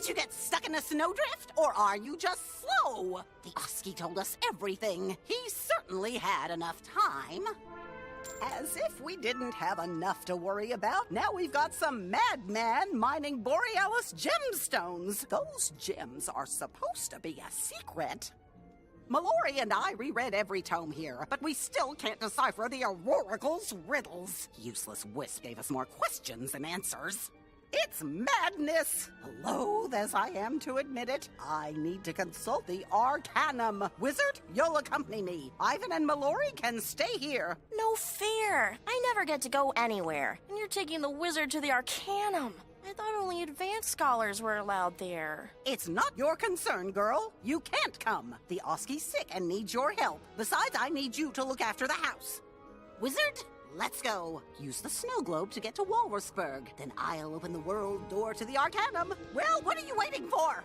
Did you get stuck in a snowdrift, or are you just slow? The Oski told us everything. He certainly had enough time. As if we didn't have enough to worry about, now we've got some madman mining Borealis gemstones. Those gems are supposed to be a secret. Mallory and I reread every tome here, but we still can't decipher the Auroracle's riddles. Useless Wisp gave us more questions than answers. It's madness! Loath as I am to admit it, I need to consult the Arcanum. Wizard, you'll accompany me. Ivan and Mallory can stay here. No fair! I never get to go anywhere, and you're taking the wizard to the Arcanum. I thought only advanced scholars were allowed there. It's not your concern, girl. You can't come. The Oski's sick and needs your help. Besides, I need you to look after the house. Wizard, let's go. Use the snow globe to get to Walrusburg. Then I'll open the world door to the Arcanum. Well, what are you waiting for?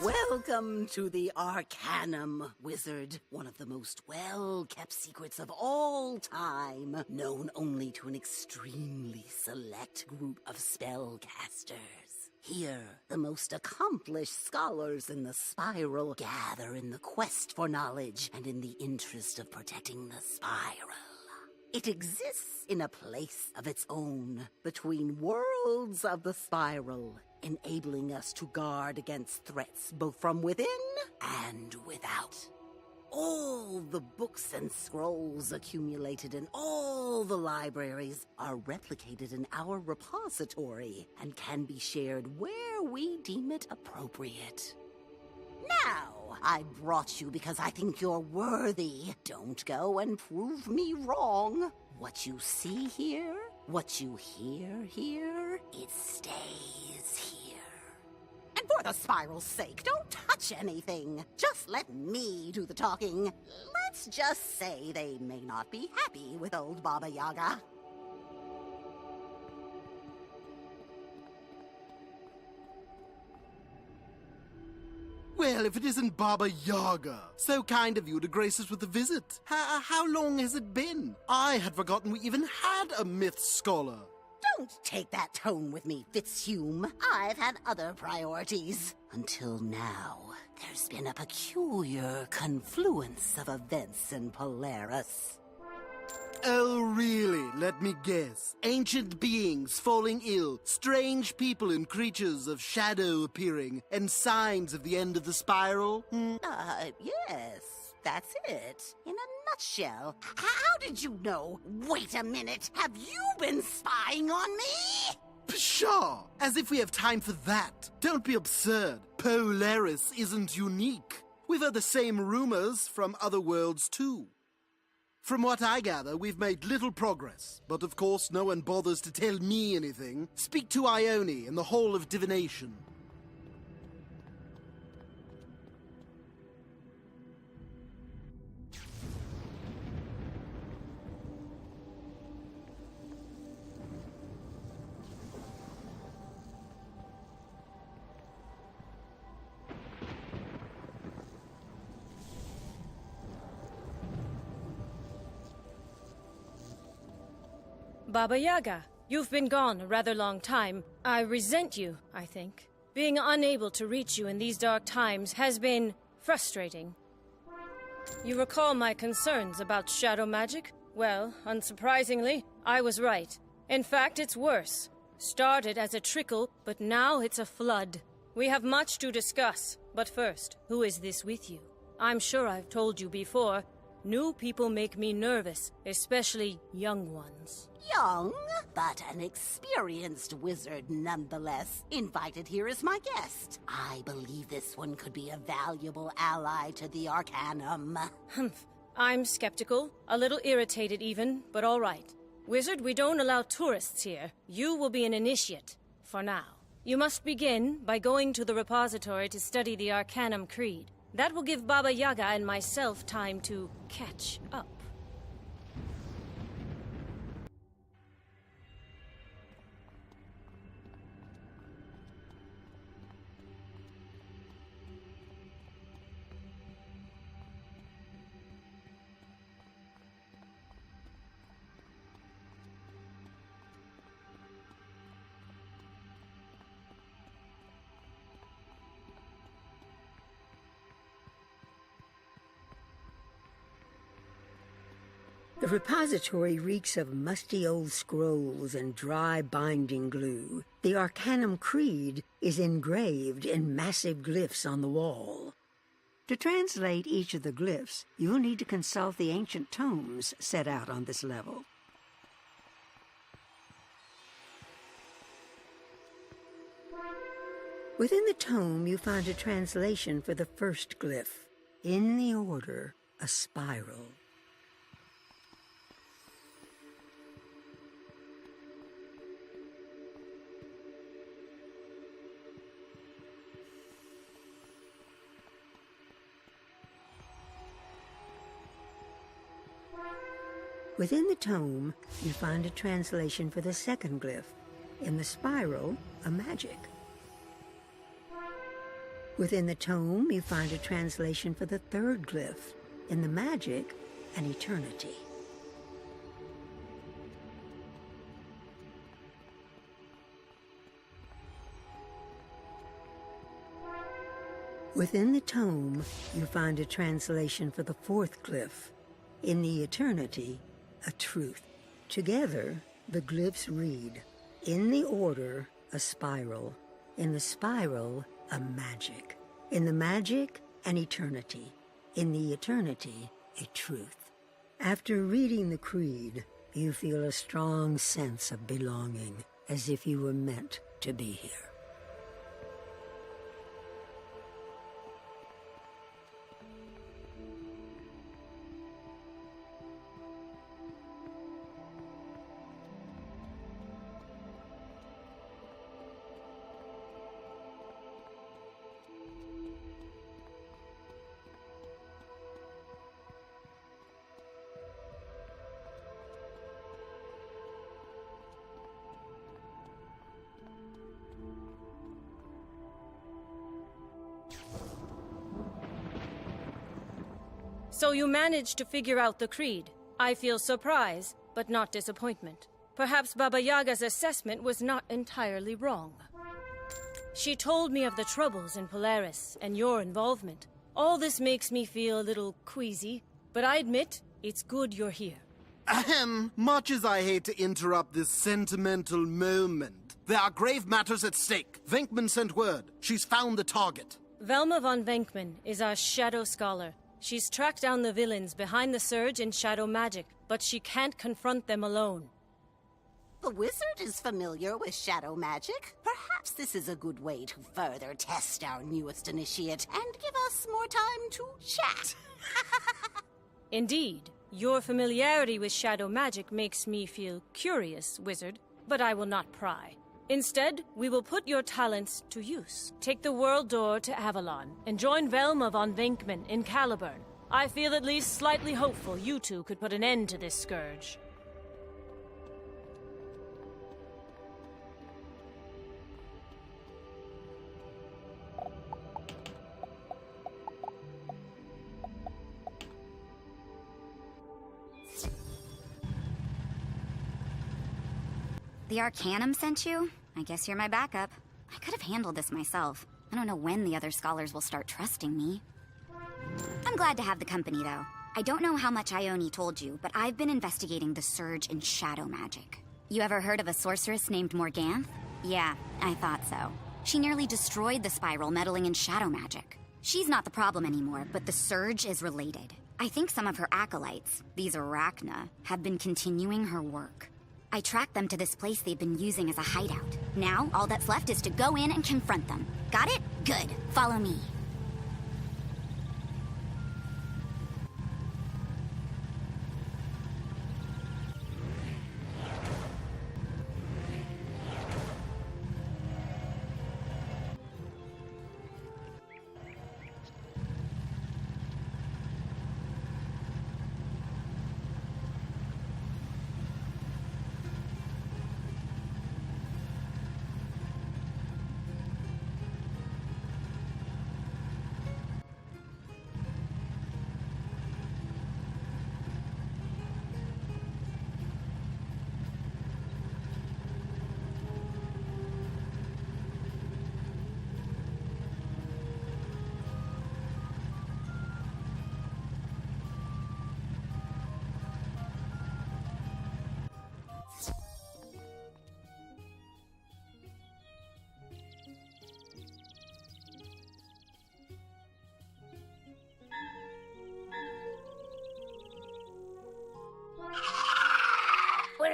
Welcome to the Arcanum, Wizard. One of the most well-kept secrets of all time, known only to an extremely select group of spellcasters. Here, the most accomplished scholars in the Spiral gather in the quest for knowledge and in the interest of protecting the Spiral. It exists in a place of its own, between worlds of the Spiral, enabling us to guard against threats both from within and without. All the books and scrolls accumulated in all the libraries are replicated in our repository and can be shared where we deem it appropriate. Now, I brought you because I think you're worthy. Don't go and prove me wrong. What you see here, what you hear here, it stays here. And for the Spiral's sake, don't touch anything. Just let me do the talking. Let's just say they may not be happy with old Baba Yaga. Well, if it isn't Baba Yaga. So kind of you to grace us with a visit. How long has it been? I had forgotten we even had a myth scholar. Don't take that tone with me, Fitzhume. I've had other priorities. Until now, there's been a peculiar confluence of events in Polaris. Oh, really? Let me guess. Ancient beings falling ill, strange people and creatures of shadow appearing, and signs of the end of the spiral? Yes, that's it. In a nutshell. How did you know? Wait a minute. Have you been spying on me? Pshaw! As if we have time for that. Don't be absurd. Polaris isn't unique. We've heard the same rumors from other worlds, too. From what I gather, we've made little progress, but of course no one bothers to tell me anything. Speak to Ione in the Hall of Divination. Baba Yaga, you've been gone a rather long time. I resent you, I think. Being unable to reach you in these dark times has been frustrating. You recall my concerns about shadow magic? Well, unsurprisingly, I was right. In fact, it's worse. Started as a trickle, but now it's a flood. We have much to discuss, but first, who is this with you? I'm sure I've told you before, new people make me nervous, especially young ones. Young, but an experienced wizard nonetheless, invited here as my guest. I believe this one could be a valuable ally to the Arcanum. Humph. I'm skeptical, a little irritated even, but all right. Wizard, we don't allow tourists here. You will be an initiate, for now. You must begin by going to the repository to study the Arcanum Creed. That will give Baba Yaga and myself time to catch up. The repository reeks of musty old scrolls and dry binding glue. The Arcanum Creed is engraved in massive glyphs on the wall. To translate each of the glyphs, you'll need to consult the ancient tomes set out on this level. Within the tome, you find a translation for the first glyph. In the order, a spiral. Within the tome, you find a translation for the second glyph. In the spiral, a magic. Within the tome, you find a translation for the third glyph. In the magic, an eternity. Within the tome, you find a translation for the fourth glyph. In the eternity, a truth. Together, the glyphs read, in the order, a spiral. In the spiral, a magic. In the magic, an eternity. In the eternity, a truth. After reading the creed, you feel a strong sense of belonging, as if you were meant to be here. So you managed to figure out the creed. I feel surprise, but not disappointment. Perhaps Baba Yaga's assessment was not entirely wrong. She told me of the troubles in Polaris and your involvement. All this makes me feel a little queasy, but I admit it's good you're here. Ahem. Much as I hate to interrupt this sentimental moment, there are grave matters at stake. Venkman sent word. She's found the target. Velma von Venkman is our shadow scholar. She's tracked down the villains behind the surge in shadow magic, but she can't confront them alone. The wizard is familiar with shadow magic. Perhaps this is a good way to further test our newest initiate and give us more time to chat. Indeed, your familiarity with shadow magic makes me feel curious, wizard, but I will not pry. Instead, we will put your talents to use. Take the world door to Avalon and join Velma von Venkman in Caliburn. I feel at least slightly hopeful you two could put an end to this scourge. The Arcanum sent you? I guess you're my backup. I could have handled this myself. I don't know when the other scholars will start trusting me. I'm glad to have the company, though. I don't know how much Ione told you, but I've been investigating the surge in shadow magic. You ever heard of a sorceress named Morganth? Yeah, I thought so. She nearly destroyed the spiral meddling in shadow magic. She's not the problem anymore, but the surge is related. I think some of her acolytes, these Arachna, have been continuing her work. I tracked them to this place they've been using as a hideout. Now, all that's left is to go in and confront them. Got it? Good. Follow me.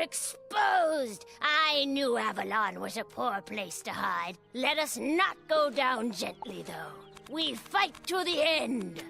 exposed! I knew Avalon was a poor place to hide. Let us not go down gently, though. We fight to the end!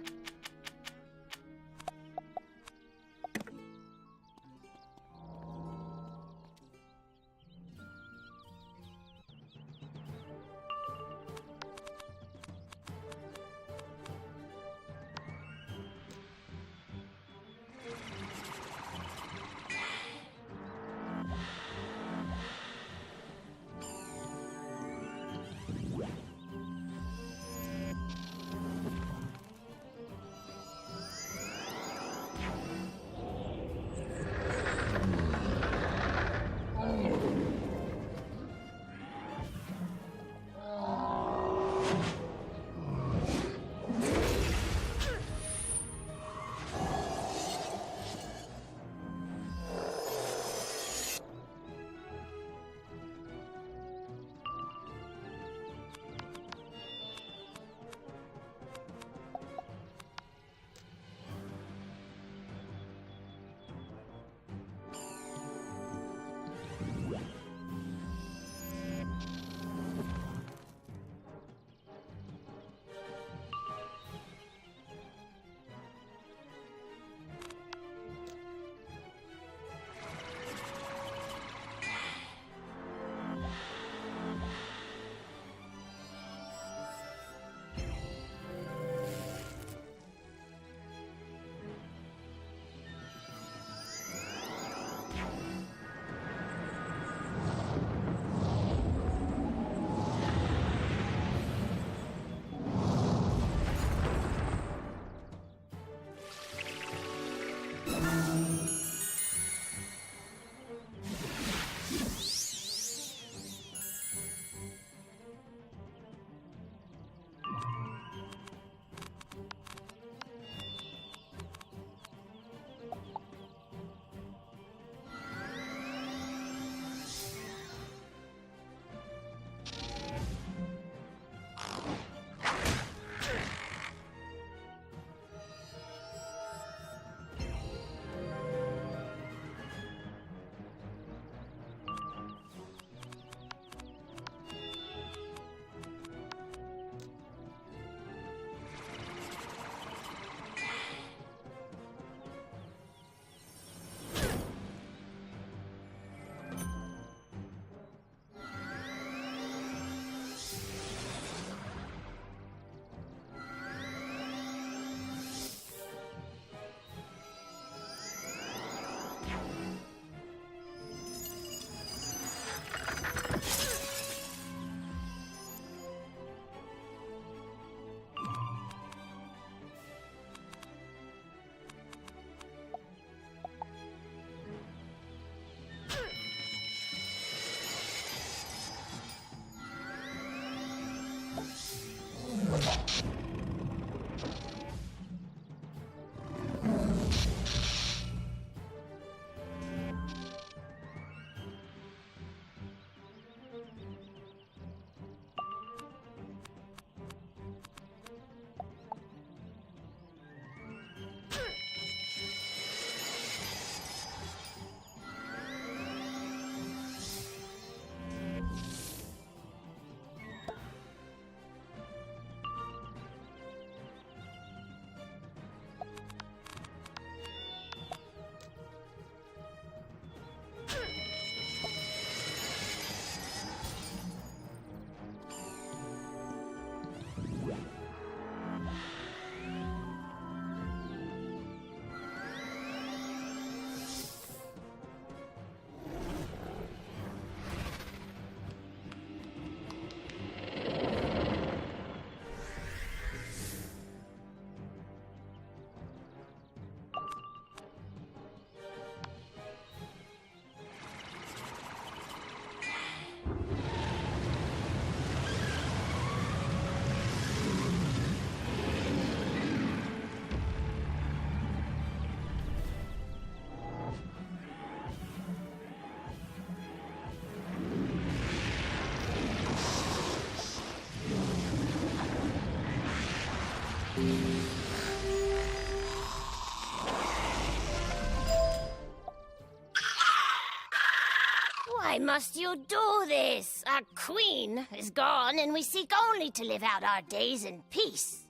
Why must you do this? Our queen is gone, and we seek only to live out our days in peace.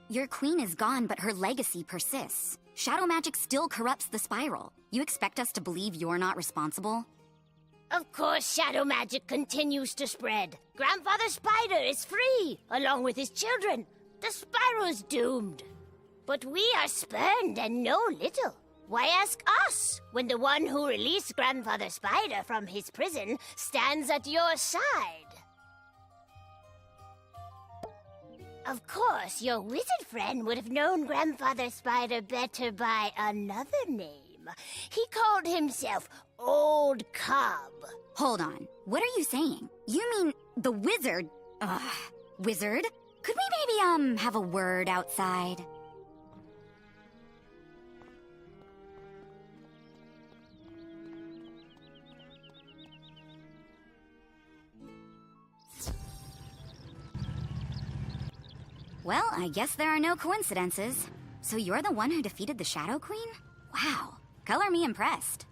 Your queen is gone, but her legacy persists. Shadow magic still corrupts the spiral. You expect us to believe you're not responsible? Of course, shadow magic continues to spread. Grandfather Spider is free, along with his children. The spiral's doomed. But we are spurned and know little. Why ask us, when the one who released Grandfather Spider from his prison stands at your side? Of course, your wizard friend would have known Grandfather Spider better by another name. He called himself Old Cub. Hold on. What are you saying? You mean the wizard? Wizard? Could we maybe, have a word outside? Well, I guess there are no coincidences. So you're the one who defeated the Shadow Queen? Wow, color me impressed.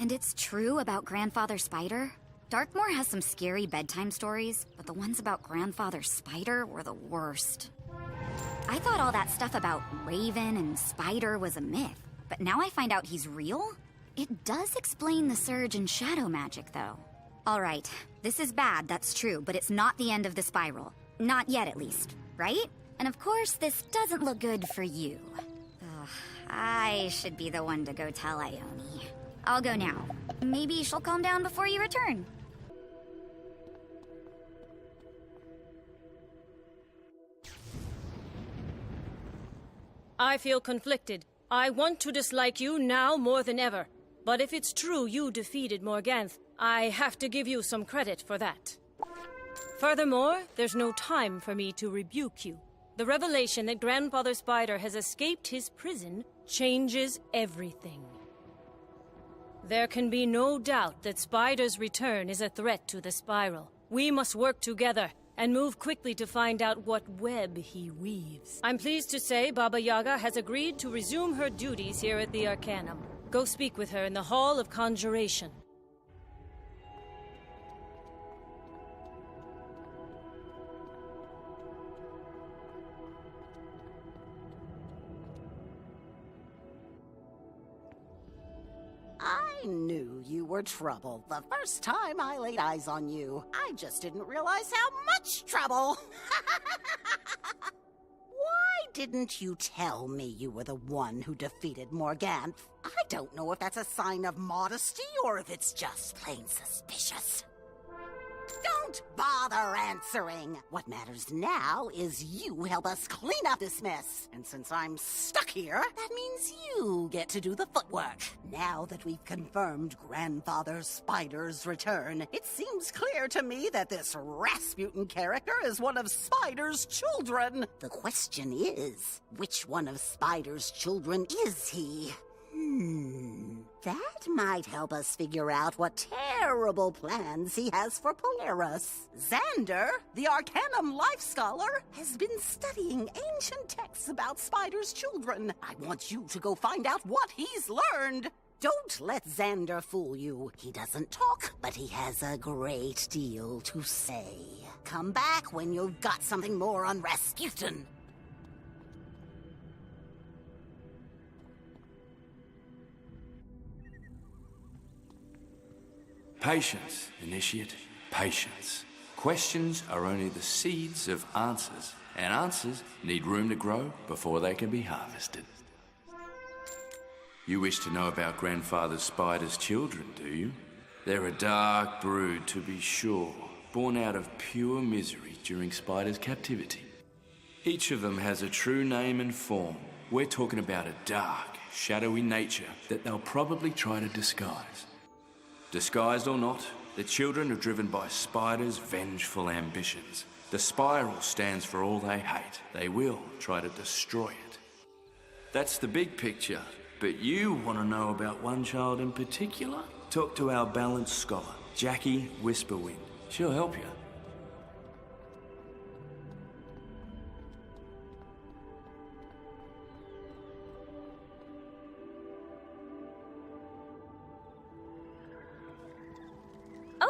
And it's true about Grandfather Spider? Darkmoor has some scary bedtime stories, but the ones about Grandfather Spider were the worst. I thought all that stuff about Raven and Spider was a myth, but now I find out he's real? It does explain the surge in shadow magic, though. Alright, this is bad, that's true, but it's not the end of the spiral. Not yet, at least, right? And of course, this doesn't look good for you. Ugh, I should be the one to go tell Ione. I'll go now. Maybe she'll calm down before you return. I feel conflicted. I want to dislike you now more than ever. But if it's true you defeated Morganth, I have to give you some credit for that. Furthermore, there's no time for me to rebuke you. The revelation that Grandfather Spider has escaped his prison changes everything. There can be no doubt that Spider's return is a threat to the spiral. We must work together and move quickly to find out what web he weaves. I'm pleased to say Baba Yaga has agreed to resume her duties here at the Arcanum. Go speak with her in the Hall of Conjuration. I knew you were trouble the first time I laid eyes on you. I just didn't realize how much trouble. Why didn't you tell me you were the one who defeated Morganth? I don't know if that's a sign of modesty or if it's just plain suspicious. Don't bother answering. What matters now is you help us clean up this mess. And since I'm stuck here, that means you get to do the footwork. Now that we've confirmed Grandfather Spider's return, it seems clear to me that this Rasputin character is one of Spider's children. The question is, which one of Spider's children is he? That might help us figure out what terrible plans he has for Polaris. Xander, the Arcanum life scholar, has been studying ancient texts about Spider's children. I want you to go find out what he's learned. Don't let Xander fool you. He doesn't talk, but he has a great deal to say. Come back when you've got something more on Rasputin. Patience, Initiate, patience. Questions are only the seeds of answers, and answers need room to grow before they can be harvested. You wish to know about Grandfather Spider's children, do you? They're a dark brood, to be sure, born out of pure misery during Spider's captivity. Each of them has a true name and form. We're talking about a dark, shadowy nature that they'll probably try to disguise. Disguised or not, the children are driven by Spider's vengeful ambitions. The spiral stands for all they hate. They will try to destroy it. That's the big picture. But you want to know about one child in particular? Talk to our balanced scholar, Jackie Whisperwind. She'll help you.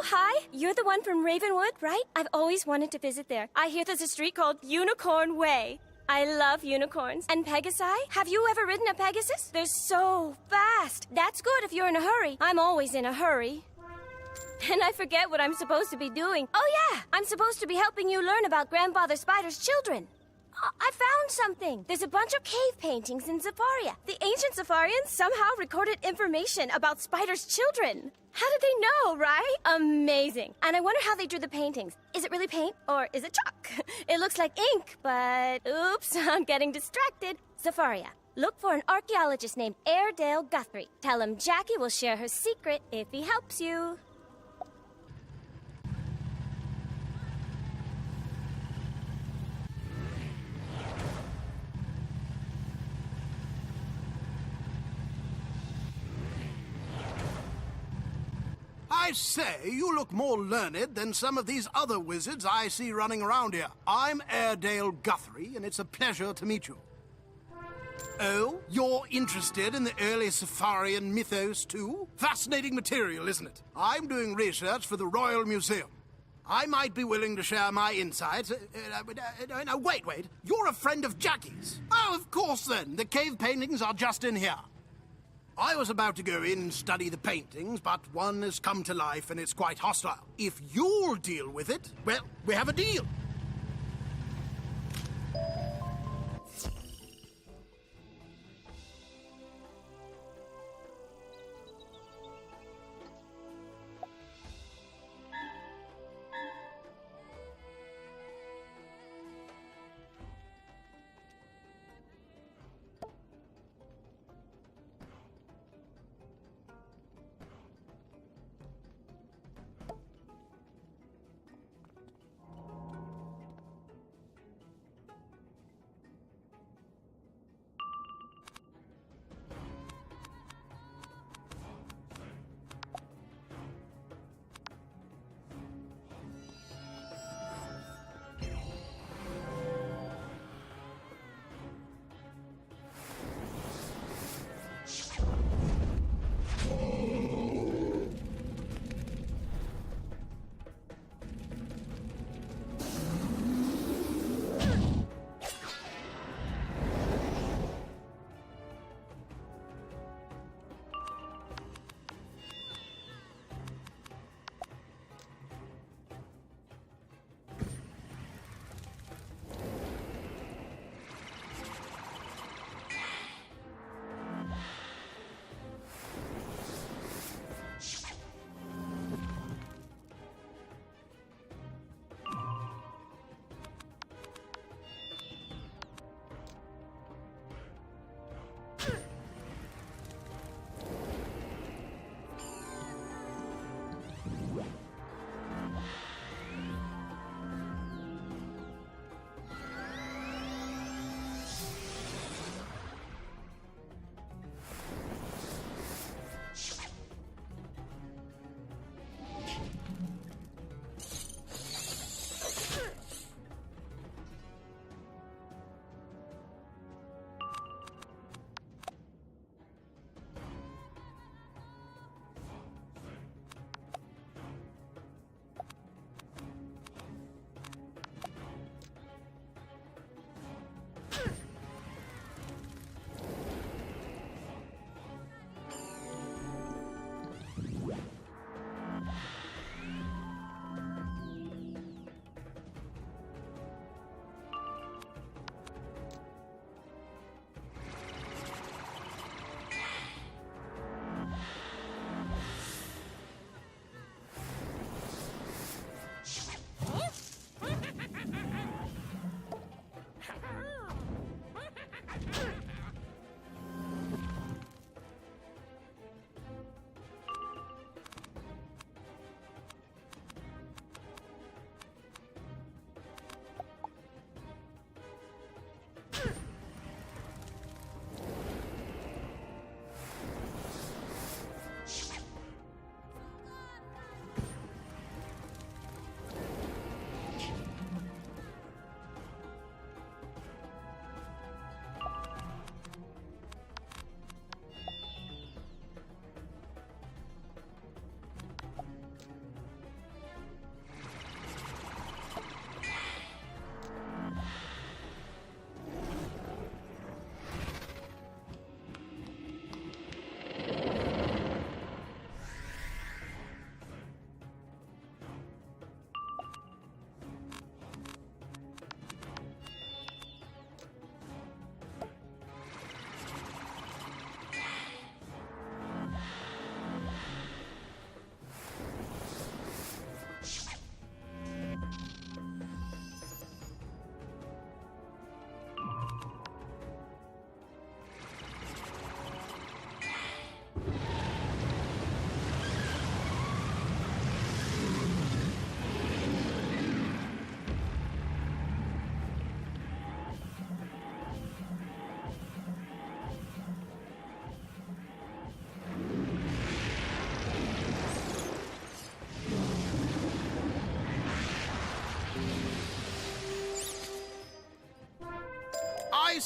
hi. You're the one from Ravenwood, right? I've always wanted to visit there. I hear there's a street called Unicorn Way. I love unicorns. And Pegasi? Have you ever ridden a Pegasus? They're so fast. That's good if you're in a hurry. I'm always in a hurry. And I forget what I'm supposed to be doing. Oh yeah, I'm supposed to be helping you learn about Grandfather Spider's children. I found something. There's a bunch of cave paintings in Zafaria. The ancient Zafarians somehow recorded information about Spider's children. How did they know, right? Amazing. And I wonder how they drew the paintings. Is it really paint or is it chalk? It looks like ink, but oops, I'm getting distracted. Zafaria, look for an archaeologist named Airedale Guthrie. Tell him Jackie will share her secret if he helps you. I say, you look more learned than some of these other wizards I see running around here. I'm Airedale Guthrie, and it's a pleasure to meet you. Oh, you're interested in the early Safarian mythos, too? Fascinating material, isn't it? I'm doing research for the Royal Museum. I might be willing to share my insights. No, wait. You're a friend of Jackie's. Oh, of course, then. The cave paintings are just in here. I was about to go in and study the paintings, but one has come to life and it's quite hostile. If you'll deal with it, well, we have a deal.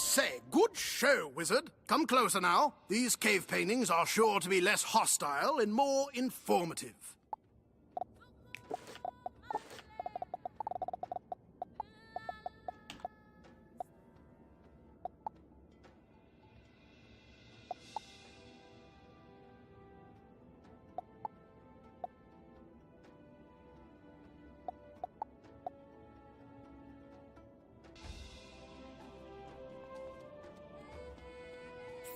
say, good show, Wizard. Come closer now. These cave paintings are sure to be less hostile and more informative.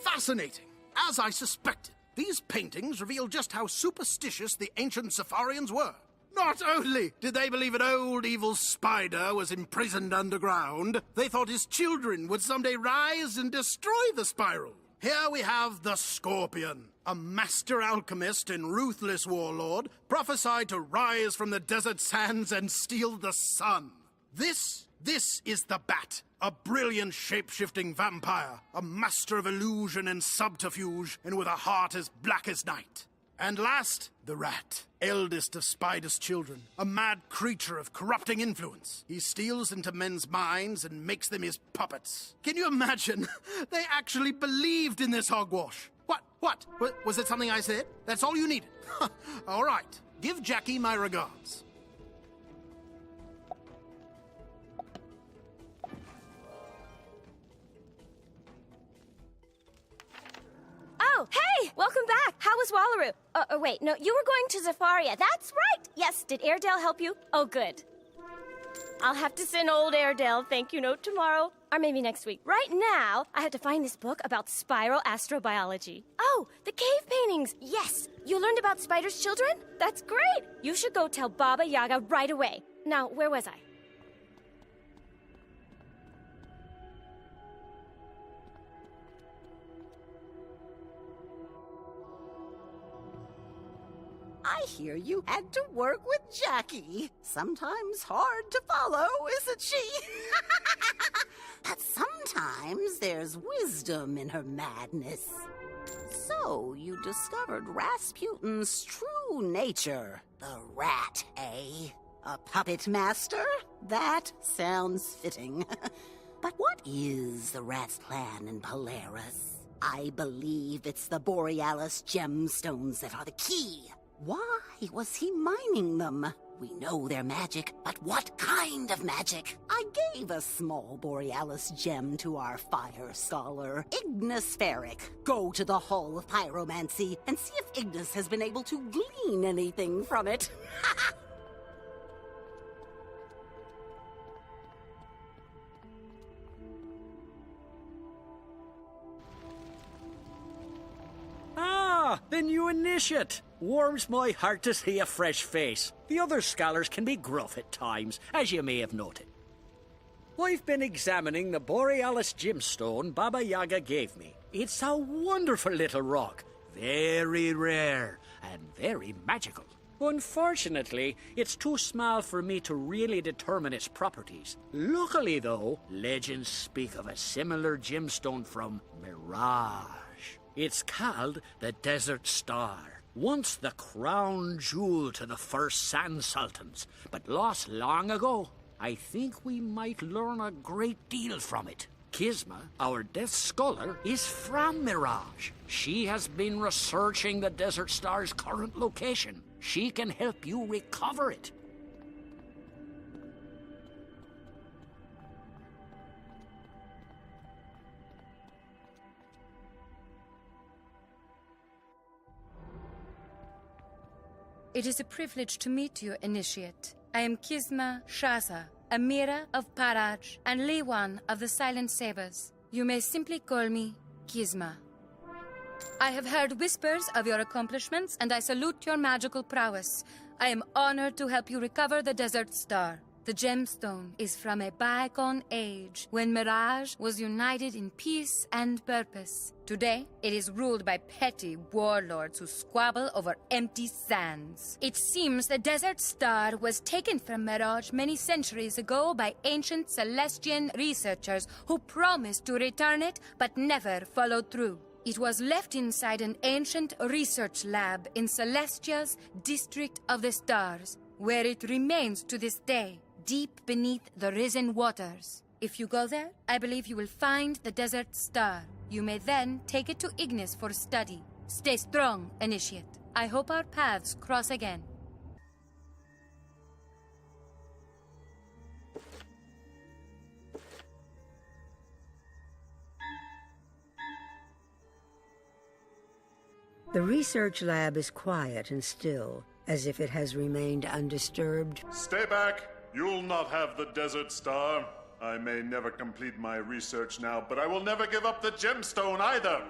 Fascinating. As I suspected, these paintings reveal just how superstitious the ancient Safarians were. Not only did they believe an old evil spider was imprisoned underground, they thought his children would someday rise and destroy the spiral. Here we have the Scorpion, a master alchemist and ruthless warlord, prophesied to rise from the desert sands and steal the sun. This is the Bat, a brilliant shape-shifting vampire, a master of illusion and subterfuge, and with a heart as black as night. And last, the Rat, eldest of Spider's children, a mad creature of corrupting influence. He steals into men's minds and makes them his puppets. Can you imagine? They actually believed in this hogwash. What? Was it something I said? That's all you needed. All right. Give Jackie my regards. Oh, hey! Welcome back! How was Wallaroo? Wait, no, you were going to Zafaria. That's right! Yes, did Airedale help you? Oh, good. I'll have to send old Airedale thank you note tomorrow, or maybe next week. Right now, I have to find this book about spiral astrobiology. Oh, the cave paintings! Yes! You learned about Spider's children? That's great! You should go tell Baba Yaga right away. Now, where was I? I hear you had to work with Jackie. Sometimes hard to follow, isn't she? But sometimes there's wisdom in her madness. So you discovered Rasputin's true nature. The rat, eh? A puppet master? That sounds fitting. But what is the rat's plan in Polaris? I believe it's the Borealis gemstones that are the key. Why was he mining them? We know they're magic, but what kind of magic? I gave a small Borealis gem to our fire scholar, Ignis Ferric. Go to the Hall of Pyromancy and see if Ignis has been able to glean anything from it. Ah, the new initiate! Warms my heart to see a fresh face. The other scholars can be gruff at times, as you may have noted. I've been examining the Borealis gemstone Baba Yaga gave me. It's a wonderful little rock, very rare and very magical. Unfortunately, it's too small for me to really determine its properties. Luckily, though, legends speak of a similar gemstone from Mirage. It's called the Desert Star. Once the crown jewel to the first Sand Sultans, but lost long ago. I think we might learn a great deal from it. Kisma, our death scholar, is from Mirage. She has been researching the Desert Star's current location. She can help you recover it. It is a privilege to meet you, Initiate. I am Kisma Shaza, Amira of Paraj, and Liwan of the Silent Sabers. You may simply call me Kisma. I have heard whispers of your accomplishments, and I salute your magical prowess. I am honored to help you recover the Desert Star. The gemstone is from a bygone age when Mirage was united in peace and purpose. Today, it is ruled by petty warlords who squabble over empty sands. It seems the Desert Star was taken from Mirage many centuries ago by ancient Celestian researchers who promised to return it but never followed through. It was left inside an ancient research lab in Celestia's District of the Stars, where it remains to this day, deep beneath the risen waters. If you go there, I believe you will find the Desert Star. You may then take it to Ignis for study. Stay strong, Initiate. I hope our paths cross again. The research lab is quiet and still, as if it has remained undisturbed. Stay back! You'll not have the Desert Star. I may never complete my research now, but I will never give up the gemstone either!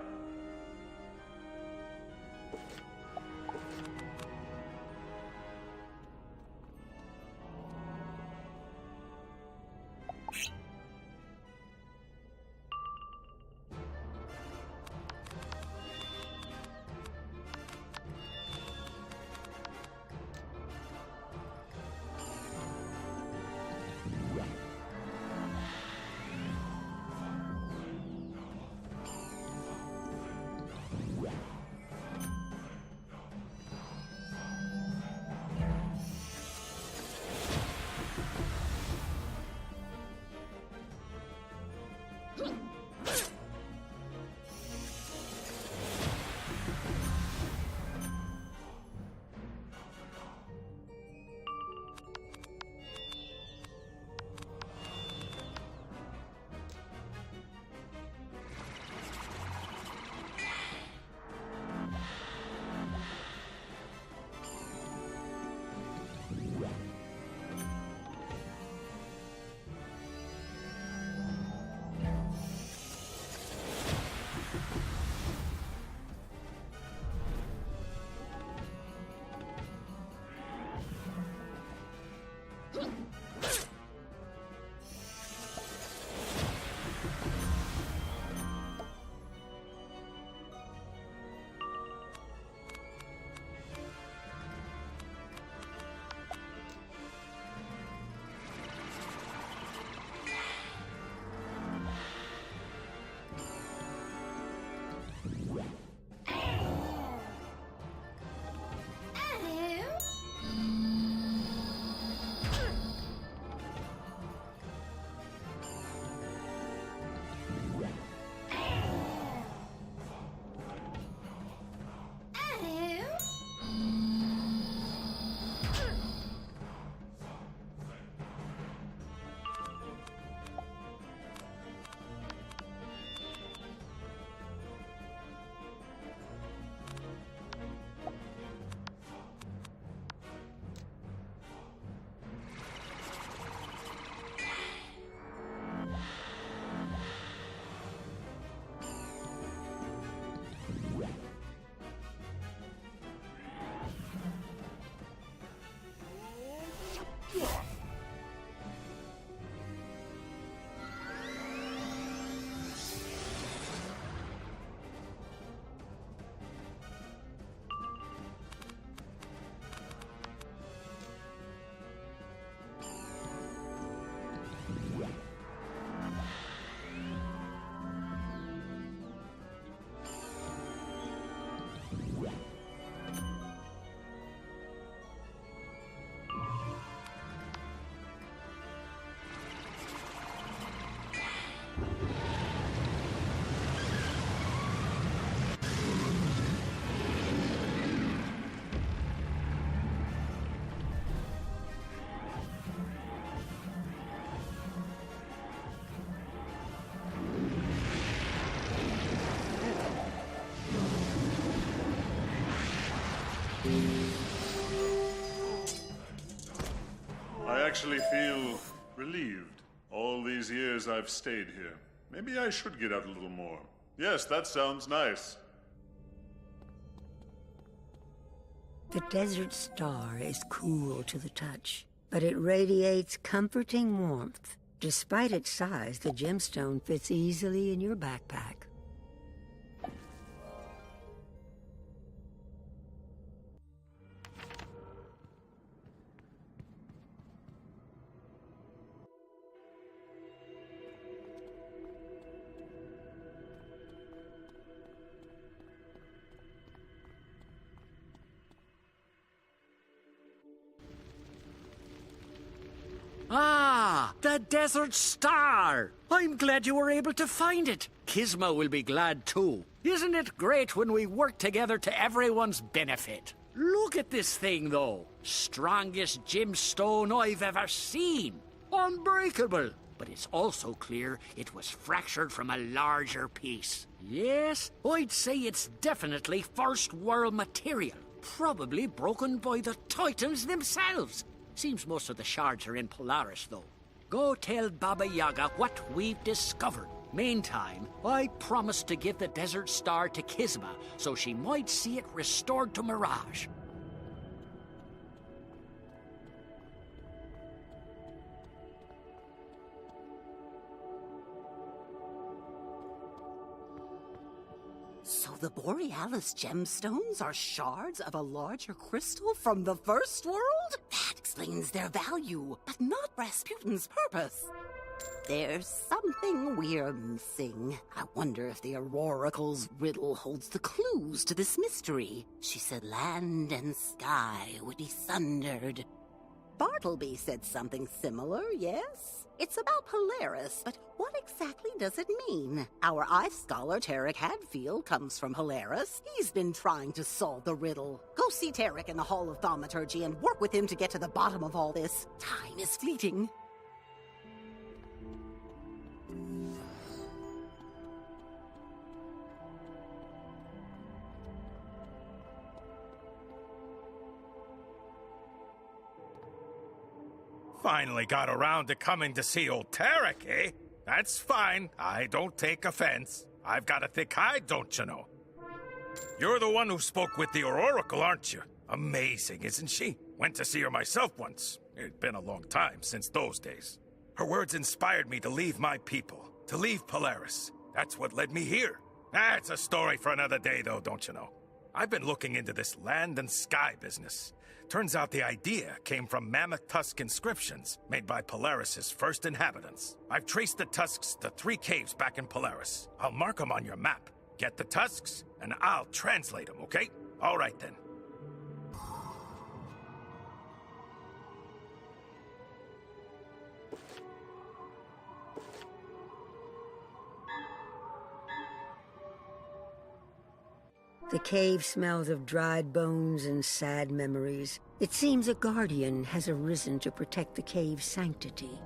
I actually feel relieved. All these years I've stayed here. Maybe I should get out a little more. Yes, that sounds nice. The Desert Star is cool to the touch, but it radiates comforting warmth. Despite its size, the gemstone fits easily in your backpack. Ah, the Desert Star! I'm glad you were able to find it. Kizma will be glad too. Isn't it great when we work together to everyone's benefit? Look at this thing, though. Strongest gemstone I've ever seen. Unbreakable. But it's also clear it was fractured from a larger piece. Yes, I'd say it's definitely first world material. Probably broken by the Titans themselves. Seems most of the shards are in Polaris, though. Go tell Baba Yaga what we've discovered. Meantime, I promised to give the Desert Star to Kizma so she might see it restored to Mirage. So the Borealis gemstones are shards of a larger crystal from the First World? That explains their value, but not Rasputin's purpose. There's something we're missing. I wonder if the Auroracle's riddle holds the clues to this mystery. She said land and sky would be sundered. Bartleby said something similar, yes? It's about Polaris, but what exactly does it mean? Our ice scholar, Tarek Hadfield, comes from Polaris. He's been trying to solve the riddle. Go see Tarek in the Hall of Thaumaturgy and work with him to get to the bottom of all this. Time is fleeting. Finally got around to coming to see old Tarek, eh? That's fine. I don't take offense. I've got a thick hide, don't you know? You're the one who spoke with the Oracle, aren't you? Amazing, isn't she? Went to see her myself once. It'd been a long time since those days. Her words inspired me to leave my people, to leave Polaris. That's what led me here. That's a story for another day, though, don't you know? I've been looking into this land and sky business. Turns out the idea came from mammoth tusk inscriptions made by Polaris's first inhabitants. I've traced the tusks to 3 caves back in Polaris. I'll mark them on your map. Get the tusks, and I'll translate them, okay? All right, then. The cave smells of dried bones and sad memories. It seems a guardian has arisen to protect the cave's sanctity.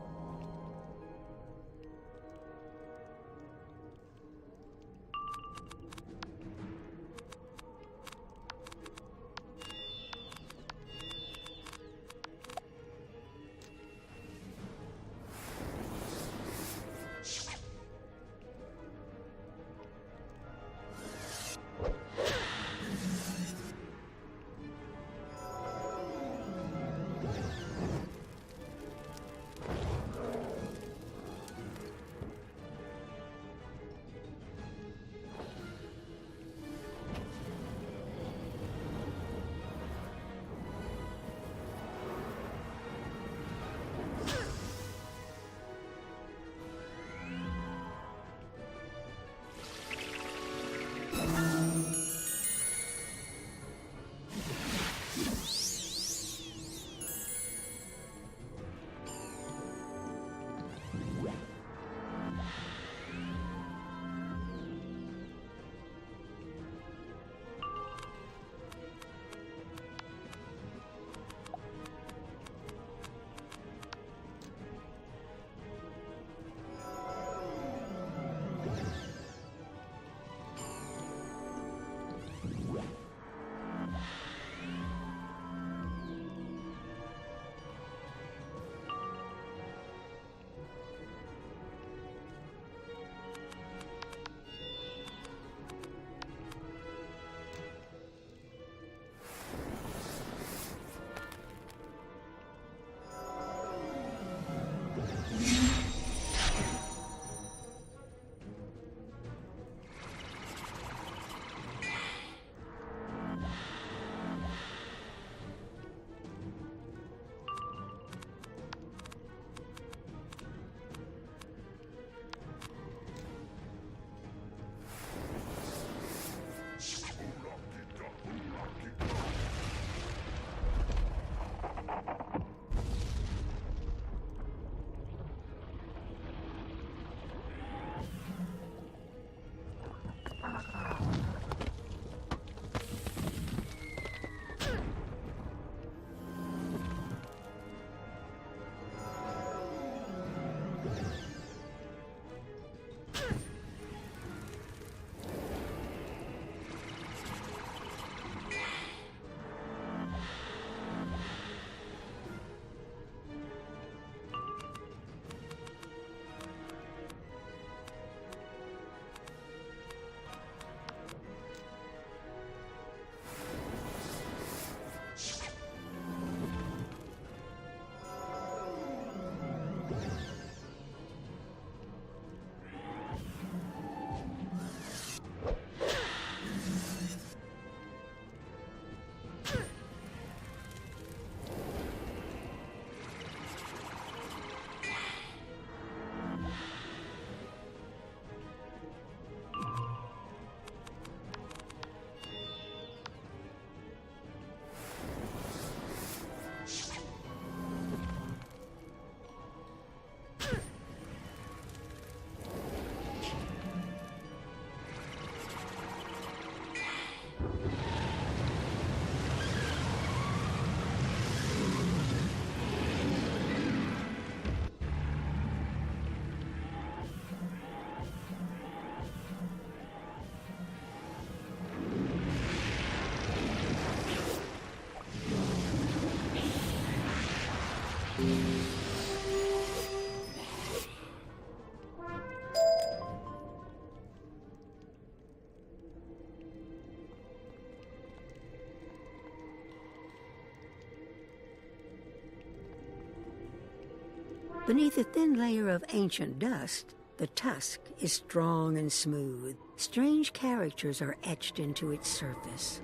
Beneath a thin layer of ancient dust, the tusk is strong and smooth. Strange characters are etched into its surface.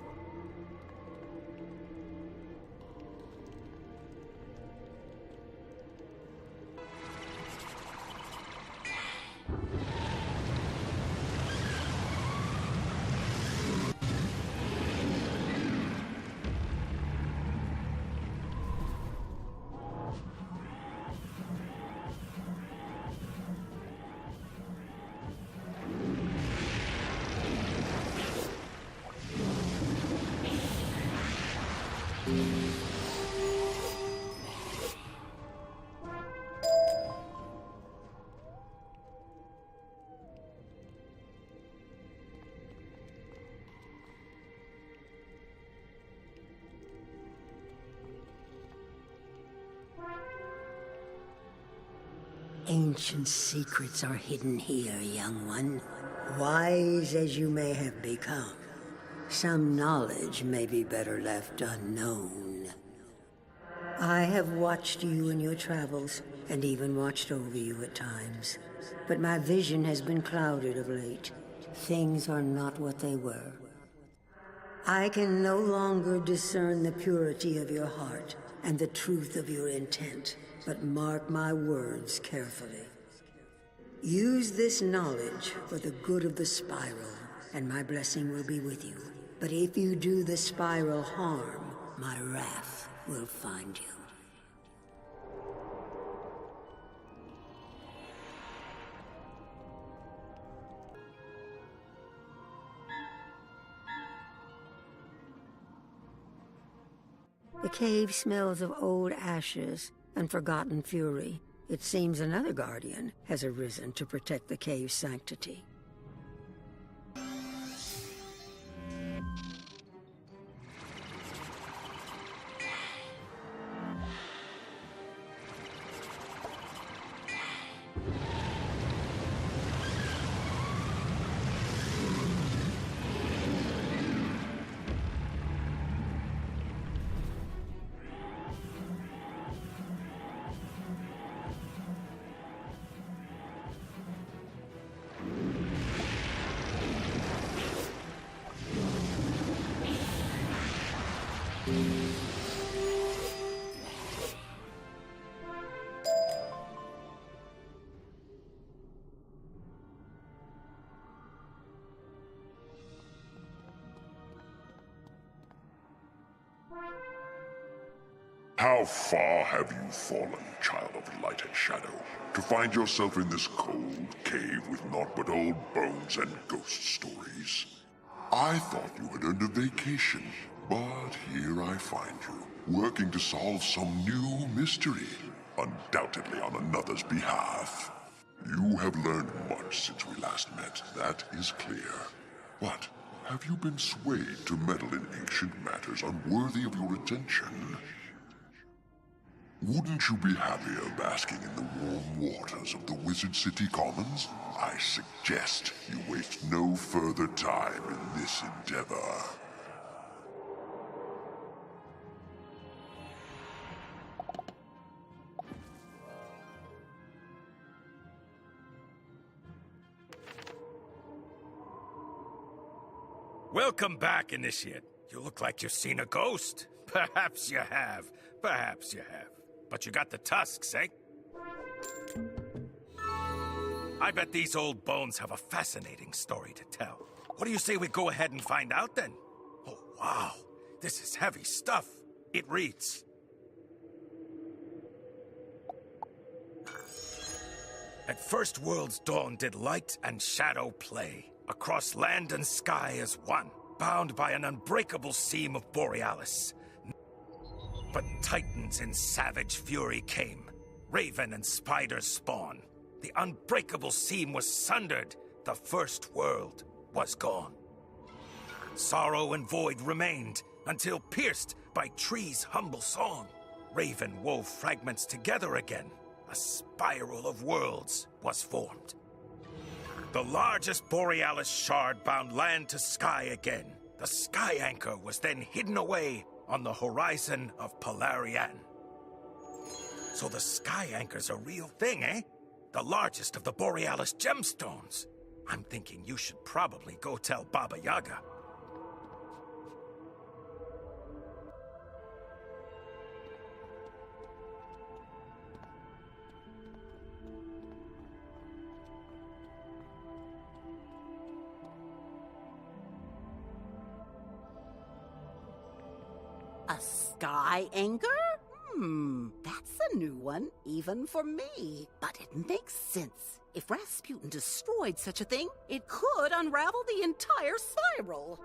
Ancient secrets are hidden here, young one. Wise as you may have become, some knowledge may be better left unknown. I have watched you in your travels, and even watched over you at times. But my vision has been clouded of late. Things are not what they were. I can no longer discern the purity of your heart and the truth of your intent. But mark my words carefully. Use this knowledge for the good of the spiral, and my blessing will be with you. But if you do the spiral harm, my wrath will find you. The cave smells of old ashes and forgotten fury. It seems another guardian has arisen to protect the cave's sanctity. How far have you fallen, child of light and shadow, to find yourself in this cold cave with naught but old bones and ghost stories? I thought you had earned a vacation, but here I find you, working to solve some new mystery, undoubtedly on another's behalf. You have learned much since we last met, that is clear. But have you been swayed to meddle in ancient matters unworthy of your attention? Wouldn't you be happier basking in the warm waters of the Wizard City Commons? I suggest you waste no further time in this endeavor. Welcome back, Initiate. You look like you've seen a ghost. Perhaps you have. Perhaps you have. But you got the tusks, eh? I bet these old bones have a fascinating story to tell. What do you say we go ahead and find out, then? Oh, wow. This is heavy stuff. It reads... At first world's dawn did light and shadow play. Across land and sky as one, bound by an unbreakable seam of Borealis. But titans in savage fury came, raven and spider spawn. The unbreakable seam was sundered, the first world was gone. Sorrow and void remained, until pierced by tree's humble song. Raven wove fragments together again, a spiral of worlds was formed. The largest Borealis shard bound land to sky again. The sky anchor was then hidden away on the horizon of Polarian. So the Sky Anchor's a real thing, eh? The largest of the Borealis gemstones. I'm thinking you should probably go tell Baba Yaga. A Sky Anchor? That's a new one, even for me. But it makes sense. If Rasputin destroyed such a thing, it could unravel the entire spiral.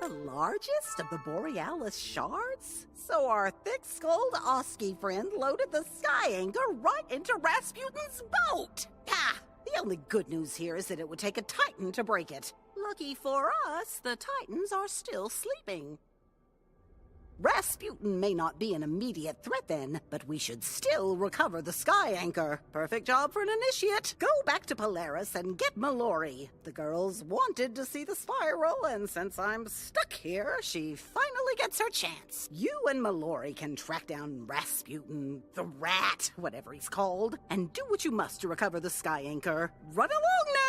The largest of the Borealis shards? So our thick-skulled Oski friend loaded the Sky Anchor right into Rasputin's boat! Ah! The only good news here is that it would take a Titan to break it. Lucky for us, the Titans are still sleeping. Rasputin may not be an immediate threat then, but we should still recover the Sky Anchor. Perfect job for an initiate. Go back to Polaris and get Mallory. The girls wanted to see the spiral, and since I'm stuck here, she finally gets her chance. You and Mallory can track down Rasputin, the rat, whatever he's called, and do what you must to recover the Sky Anchor. Run along now!